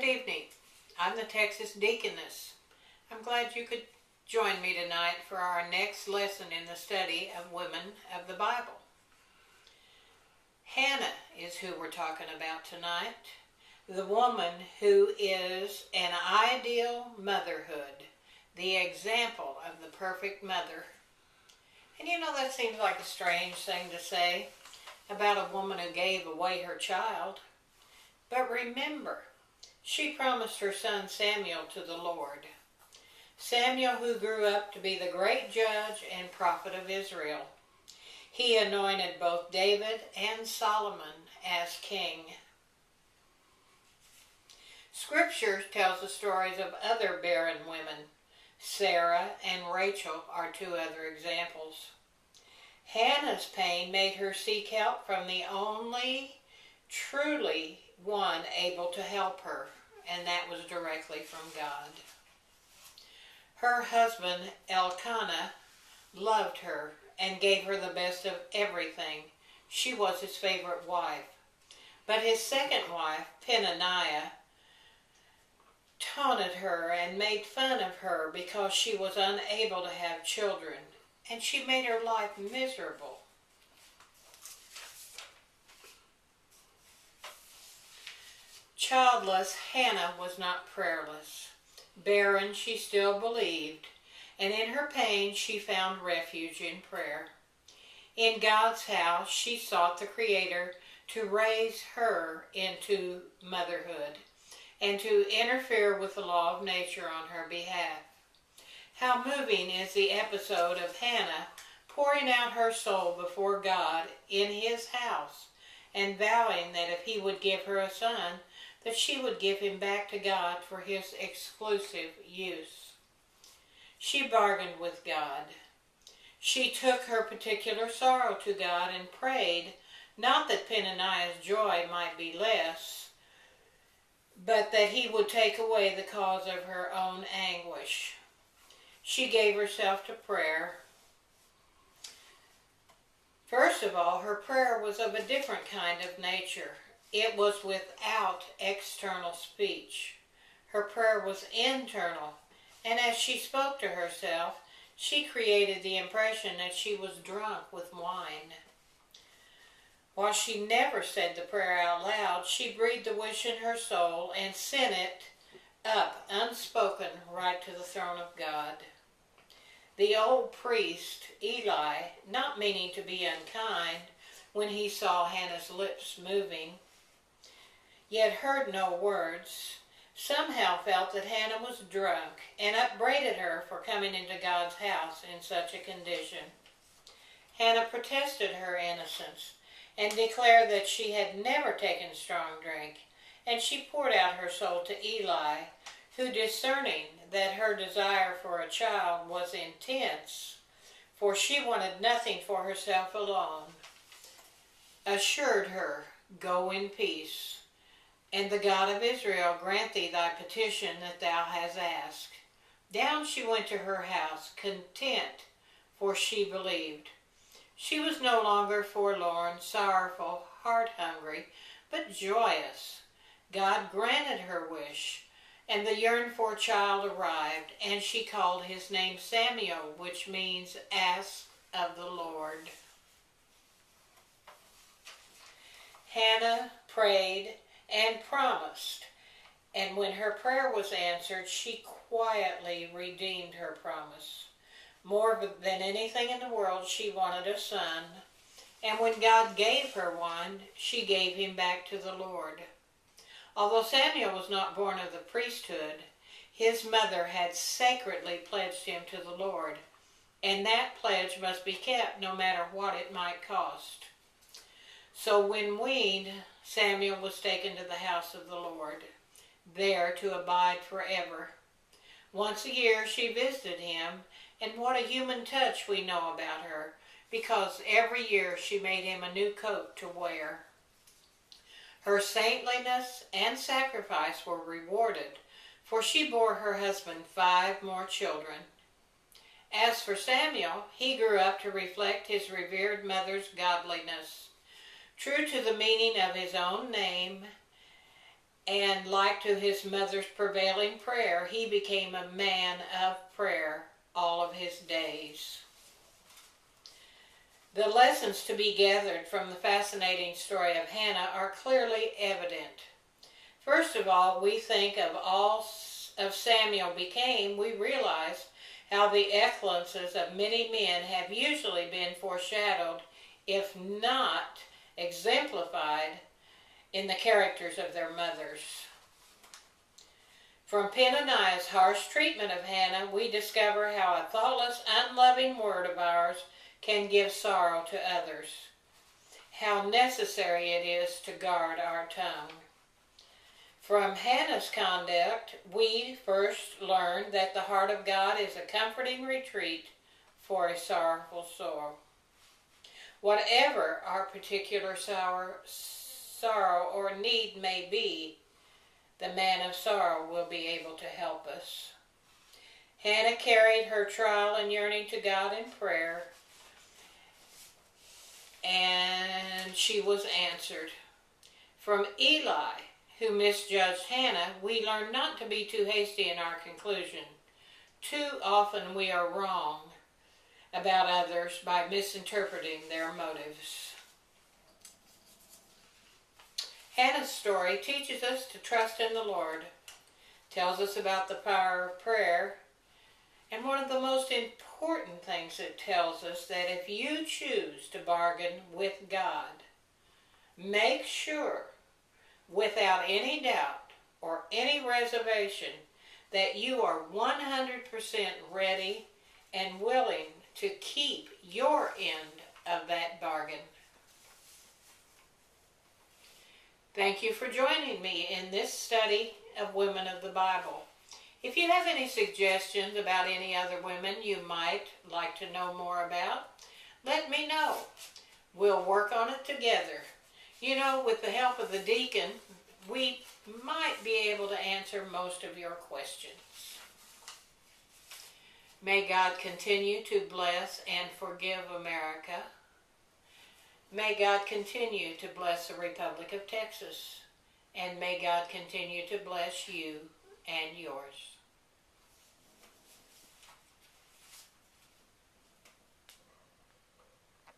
Good evening. I'm the Texas Deaconess. I'm glad you could join me tonight for our next lesson in the study of women of the Bible. Hannah is who we're talking about tonight, the woman who is an ideal motherhood, the example of the perfect mother. And you know, that seems like a strange thing to say about a woman who gave away her child. But remember, she promised her son Samuel to the Lord. Samuel, who grew up to be the great judge and prophet of Israel. He anointed both David and Solomon as king. Scripture tells the stories of other barren women. Sarah and Rachel are two other examples. Hannah's pain made her seek help from the only truly one able to help her, and that was directly from God. Her husband, Elkanah, loved her and gave her the best of everything. She was his favorite wife. But his second wife, Peninnah, taunted her and made fun of her because she was unable to have children, and she made her life miserable. Childless, Hannah was not prayerless. Barren, she still believed, and in her pain she found refuge in prayer. In God's house, she sought the Creator to raise her into motherhood and to interfere with the law of nature on her behalf. How moving is the episode of Hannah pouring out her soul before God in His house and vowing that if He would give her a son, that she would give him back to God for His exclusive use. She bargained with God. She took her particular sorrow to God and prayed, not that Peninnah's joy might be less, but that He would take away the cause of her own anguish. She gave herself to prayer. First of all, her prayer was of a different kind of nature. It was without external speech. Her prayer was internal, and as she spoke to herself, she created the impression that she was drunk with wine. While she never said the prayer out loud, she breathed the wish in her soul and sent it up unspoken right to the throne of God. The old priest, Eli, not meaning to be unkind, when he saw Hannah's lips moving, yet heard no words, somehow felt that Hannah was drunk and upbraided her for coming into God's house in such a condition. Hannah protested her innocence and declared that she had never taken strong drink, and she poured out her soul to Eli, who, discerning that her desire for a child was intense, for she wanted nothing for herself alone, assured her, "Go in peace, and the God of Israel grant thee thy petition that thou hast asked." Down she went to her house, content, for she believed. She was no longer forlorn, sorrowful, heart-hungry, but joyous. God granted her wish, and the yearned-for child arrived, and she called his name Samuel, which means asked of the Lord. Hannah prayed and promised, and when her prayer was answered, she quietly redeemed her promise. More than anything in the world, she wanted a son, and when God gave her one, she gave him back to the Lord. Although Samuel was not born of the priesthood, his mother had sacredly pledged him to the Lord, and that pledge must be kept no matter what it might cost. So when weaned, Samuel was taken to the house of the Lord, there to abide forever. Once a year she visited him, and what a human touch we know about her, because every year she made him a new coat to wear. Her saintliness and sacrifice were rewarded, for she bore her husband 5 more children. As for Samuel, he grew up to reflect his revered mother's godliness. True to the meaning of his own name And like to his mother's prevailing prayer, he became a man of prayer all of his days. The lessons to be gathered from the fascinating story of Hannah are clearly evident. First of all, we think of all of Samuel became, we realize how the excellences of many men have usually been foreshadowed, if not exemplified, in the characters of their mothers. From Peninnah's harsh treatment of Hannah, we discover how a thoughtless, unloving word of ours can give sorrow to others. How necessary it is to guard our tongue. From Hannah's conduct, we first learn that the heart of God is a comforting retreat for a sorrowful soul. Whatever our particular sorrow or need may be, the man of sorrow will be able to help us. Hannah carried her trial and yearning to God in prayer, and she was answered. From Eli, who misjudged Hannah, we learn not to be too hasty in our conclusion. Too often we are wrong about others by misinterpreting their motives. Hannah's story teaches us to trust in the Lord, tells us about the power of prayer, and one of the most important things it tells us that if you choose to bargain with God, make sure, without any doubt or any reservation, that you are 100% ready and willing to keep your end of that bargain. Thank you for joining me in this study of women of the Bible. If you have any suggestions about any other women you might like to know more about, let me know. We'll work on it together. You know, with the help of the deacon, we might be able to answer most of your questions. May God continue to bless and forgive America. May God continue to bless the Republic of Texas. And may God continue to bless you and yours.